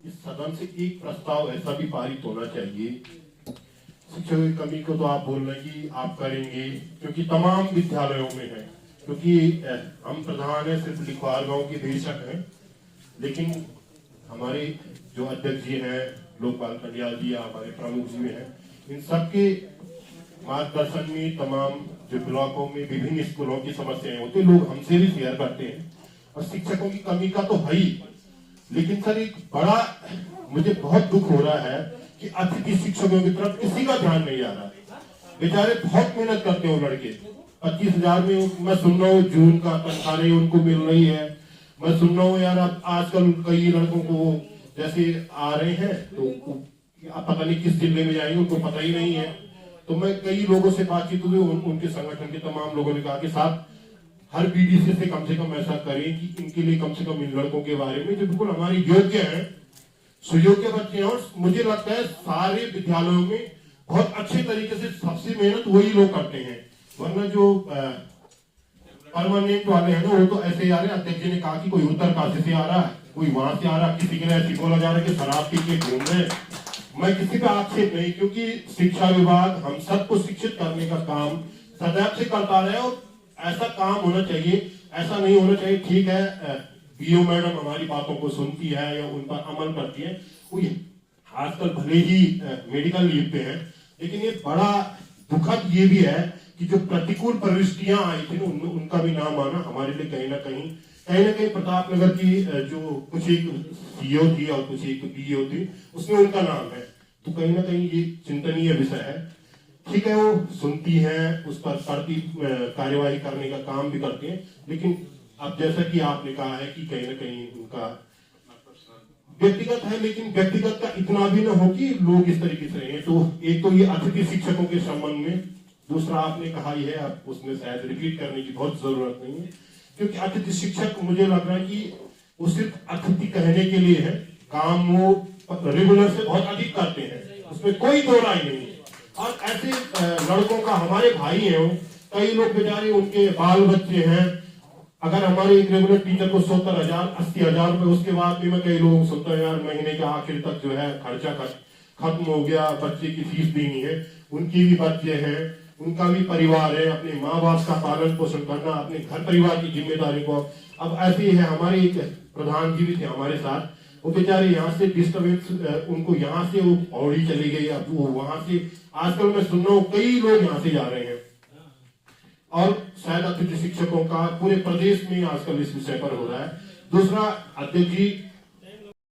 इस सदन से एक प्रस्ताव ऐसा भी पारित होना चाहिए। शिक्षकों की कमी को तो आप बोल रहे हैं कि आप करेंगे, क्योंकि तमाम विद्यालयों में है, क्योंकि हम प्रधान है सिर्फ लिखवार गांव के बेशक हैं, लेकिन हमारे जो अध्यक्ष जी हैं लोकपाल कंडियाल जी या हमारे प्रमुख जी हैं, इन सबके मार्गदर्शन में तमाम जो ब्लॉकों में विभिन्न स्कूलों की समस्याएं होती, लोग हमसे भी शेयर करते हैं। और शिक्षकों की कमी का तो है ही, लेकिन सर एक बड़ा मुझे बहुत दुख हो रहा है कि अतिथि शिक्षकों की तरफ किसी का ध्यान नहीं आ रहा। बेचारे बहुत मेहनत करते हो लड़के, 25,000 में मैं सुन रहा हूँ जून का तनख्वाह उनको मिल रही है। मैं सुन रहा हूँ यार अब आजकल कई लड़कों को जैसे आ रहे हैं तो पता नहीं किस जिले में जाएंगे, उनको पता ही नहीं है। तो मैं कई लोगों से बातचीत हुई, उनके संगठन के तमाम लोगों ने कहा कि साहब हर बीडीसी से कम ऐसा करें कि इनके लिए कम से कम इन लड़कों के बारे में जो बिल्कुल हमारे योग्य हैं, सुयोग्य बच्चे हैं। और मुझे लगता है सारे विद्यालयों में बहुत अच्छे तरीके से सबसे मेहनत वही लोग करते हैं, वरना जो परमानेंट वाले हैं ना वो तो ऐसे ही आ रहे हैं। अध्यक्ष जी ने कहा कि कोई उत्तरकाशी से आ रहा है, कोई वहां से आ रहा है, किसी के लिए ऐसी बोला जा रहा है कि शराब पी के घूम रहे। मैं किसी पे आक्षेप नहीं, क्योंकि शिक्षा विभाग हम सबको शिक्षित करने का काम सदैव से करता रहे और ऐसा काम होना चाहिए। ऐसा नहीं होना चाहिए ठीक है बीओ मैडम हमारी बातों को सुनती है या उन पर अमल करती है, वो आजकल भले ही मेडिकल लीव पे है, लेकिन ये बड़ा दुखद ये भी है कि जो प्रतिकूल परिस्थितियां आई थी उनका भी नाम आना हमारे लिए कहीं ना कहीं प्रतापनगर की जो कुछ एक सीओ थी और कुछ एक बीओ थी उसमें उनका नाम है। तो कहीं ना कहीं ये चिंतनीय विषय है। ठीक है वो सुनती है, उस पर कार्यवाही करने का काम भी करती है, लेकिन अब जैसा कि आपने कहा है कि कहीं ना कहीं उनका व्यक्तिगत है, लेकिन व्यक्तिगत का इतना भी ना हो कि लोग इस तरीके से रहे। तो एक तो ये अतिथि शिक्षकों के संबंध में, दूसरा आपने कहा ही है, अब उसमें शायद रिपीट करने की बहुत जरूरत नहीं है, क्योंकि अतिथि शिक्षक मुझे लग रहा है कि वो सिर्फ अतिथि कहने के लिए है, काम वो रेगुलर से बहुत अधिक करते हैं, उसमें कोई दो राय नहीं है। और ऐसे लड़कों का हमारे भाई हैं, कई लोग बेचारे उनके बाल बच्चे हैं। अगर हमारे एक रेगुलर टीचर को 70,000 80,000 रुपए, उसके बाद भी मैं कई लोगों को सुनता हूँ यार महीने के आखिर तक जो है खर्चा खत्म हो गया, बच्चे की फीस देनी है, उनकी भी बच्चे हैं, उनका भी परिवार है, अपने माँ बाप का पालन पोषण करना, अपने घर परिवार की जिम्मेदारी को। अब ऐसे ही है, हमारे एक प्रधान जी भी थे हमारे साथ, वो बेचारे यहाँ से डिस्टर्बेंस उनको यहाँ से वो पौड़ी चली गई, अब वो वहां से आजकल मैं सुन रहा हूँ कई लोग यहाँ से जा रहे हैं। और शायद अतिथि शिक्षकों का पूरे प्रदेश में आजकल इस विषय पर हो रहा है। दूसरा, अध्यक्ष जी